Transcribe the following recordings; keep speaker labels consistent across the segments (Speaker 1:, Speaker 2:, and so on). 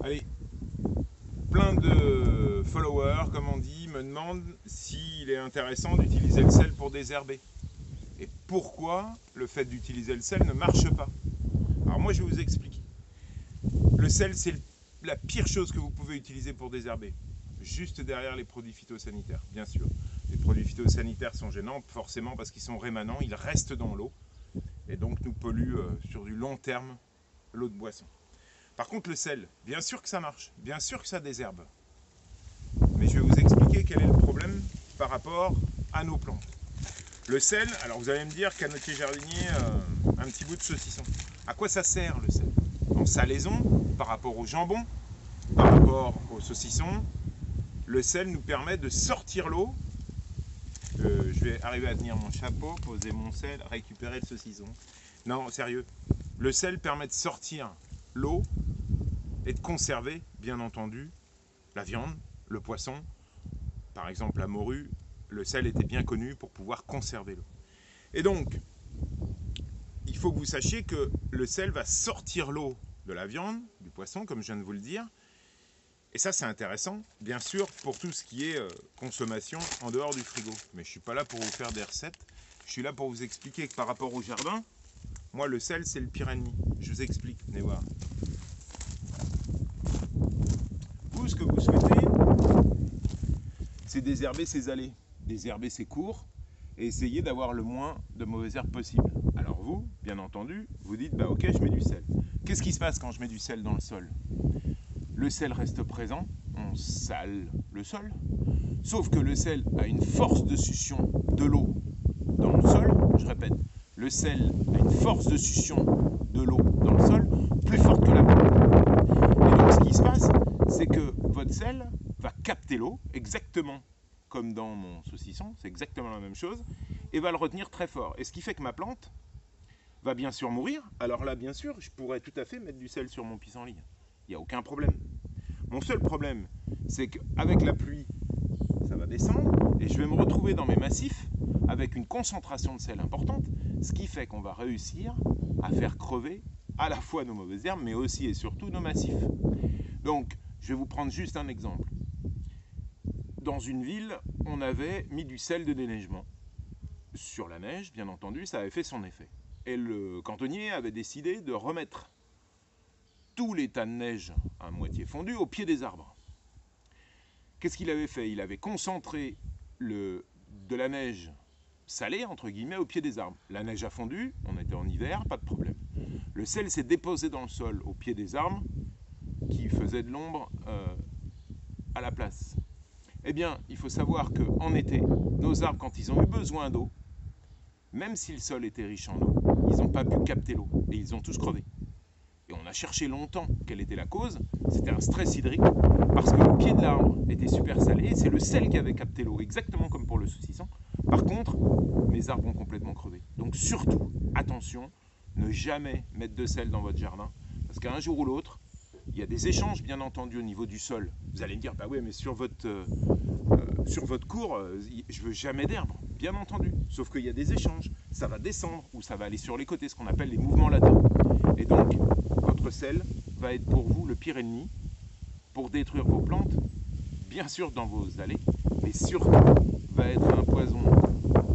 Speaker 1: Allez, plein de followers, comme on dit, me demandent s'il est intéressant d'utiliser le sel pour désherber. Et pourquoi le fait d'utiliser le sel ne marche pas. Alors moi je vais vous expliquer. Le sel, c'est la pire chose que vous pouvez utiliser pour désherber. Juste derrière les produits phytosanitaires, bien sûr. Les produits phytosanitaires sont gênants, forcément parce qu'ils sont rémanents, ils restent dans l'eau et donc nous polluent sur du long terme l'eau de boisson. Par contre le sel, bien sûr que ça marche, bien sûr que ça désherbe. Mais je vais vous expliquer quel est le problème par rapport à nos plantes. Le sel, alors vous allez me dire qu'à notre jardinier, un petit bout de saucisson. À quoi ça sert le sel? En salaison, par rapport au jambon, par rapport au saucisson, le sel nous permet de sortir l'eau. Je vais arriver à tenir mon chapeau, poser mon sel, récupérer le saucisson. Non, sérieux. Le sel permet de sortir l'eau et de conserver, bien entendu, la viande, le poisson. Par exemple, la morue, le sel était bien connu pour pouvoir conserver l'eau. Et donc, il faut que vous sachiez que le sel va sortir l'eau de la viande, du poisson, comme je viens de vous le dire. Et ça, c'est intéressant, bien sûr, pour tout ce qui est consommation en dehors du frigo. Mais je ne suis pas là pour vous faire des recettes. Je suis là pour vous expliquer que par rapport au jardin, moi, le sel, c'est le pire ennemi. Je vous explique, venez voir. Vous, ce que vous souhaitez, c'est désherber ses allées, désherber ses cours et essayer d'avoir le moins de mauvaises herbes possible. Alors vous, bien entendu, vous dites, bah ok, je mets du sel. Qu'est-ce qui se passe quand je mets du sel dans le sol? Le sel reste présent, on sale le sol, sauf que le sel a une force de succion de l'eau dans le sol, je répète, le sel a une force de succion de l'eau dans le sol plus forte que la plante. Et donc ce qui se passe, c'est que votre sel va capter l'eau, exactement comme dans mon saucisson, c'est exactement la même chose, et va le retenir très fort. Et ce qui fait que ma plante va bien sûr mourir. Alors là, bien sûr, je pourrais tout à fait mettre du sel sur mon pissenlit. Il n'y a aucun problème. Mon seul problème, c'est qu'avec la pluie, ça va descendre, et je vais me retrouver dans mes massifs avec une concentration de sel importante, ce qui fait qu'on va réussir à faire crever à la fois nos mauvaises herbes, mais aussi et surtout nos massifs. Donc, je vais vous prendre juste un exemple. Dans une ville, on avait mis du sel de déneigement. Sur la neige, bien entendu, ça avait fait son effet. Et le cantonnier avait décidé de remettre tous les tas de neige à moitié fondu au pied des arbres. Qu'est-ce qu'il avait fait? Il avait concentré de la neige salée, entre guillemets, au pied des arbres. La neige a fondu, on était en hiver, pas de problème. Le sel s'est déposé dans le sol au pied des arbres qui faisaient de l'ombre à la place. Eh bien, il faut savoir qu'en été, nos arbres, quand ils ont eu besoin d'eau, même si le sol était riche en eau, ils n'ont pas pu capter l'eau et ils ont tous crevé. Et on a cherché longtemps quelle était la cause. C'était un stress hydrique parce que le pied de l'arbre était super salé et c'est le sel qui avait capté l'eau, exactement comme pour le saucisson. Par contre, mes arbres ont complètement crevé. Donc surtout, attention, ne jamais mettre de sel dans votre jardin parce qu'un jour ou l'autre, il y a des échanges bien entendu au niveau du sol. Vous allez me dire, bah oui, mais sur votre cour, je veux jamais d'herbe. Bien entendu, sauf qu'il y a des échanges. Ça va descendre ou ça va aller sur les côtés, ce qu'on appelle les mouvements latéraux. Et donc, votre sel va être pour vous le pire ennemi pour détruire vos plantes, bien sûr dans vos allées, mais surtout va être un poison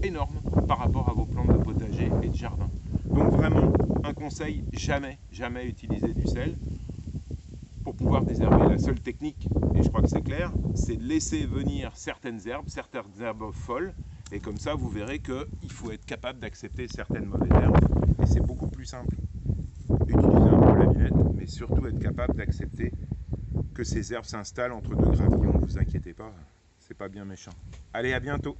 Speaker 1: énorme par rapport à vos plantes de potager et de jardin. Donc vraiment, un conseil, jamais, jamais utiliser du sel pour pouvoir désherber. La seule technique, et je crois que c'est clair, c'est de laisser venir certaines herbes folles, et comme ça vous verrez qu'il faut être capable d'accepter certaines mauvaises herbes, et c'est beaucoup plus simple. Utiliser un peu la lunette, mais surtout être capable d'accepter que ces herbes s'installent entre deux gravillons, ne vous inquiétez pas, c'est pas bien méchant. Allez, à bientôt!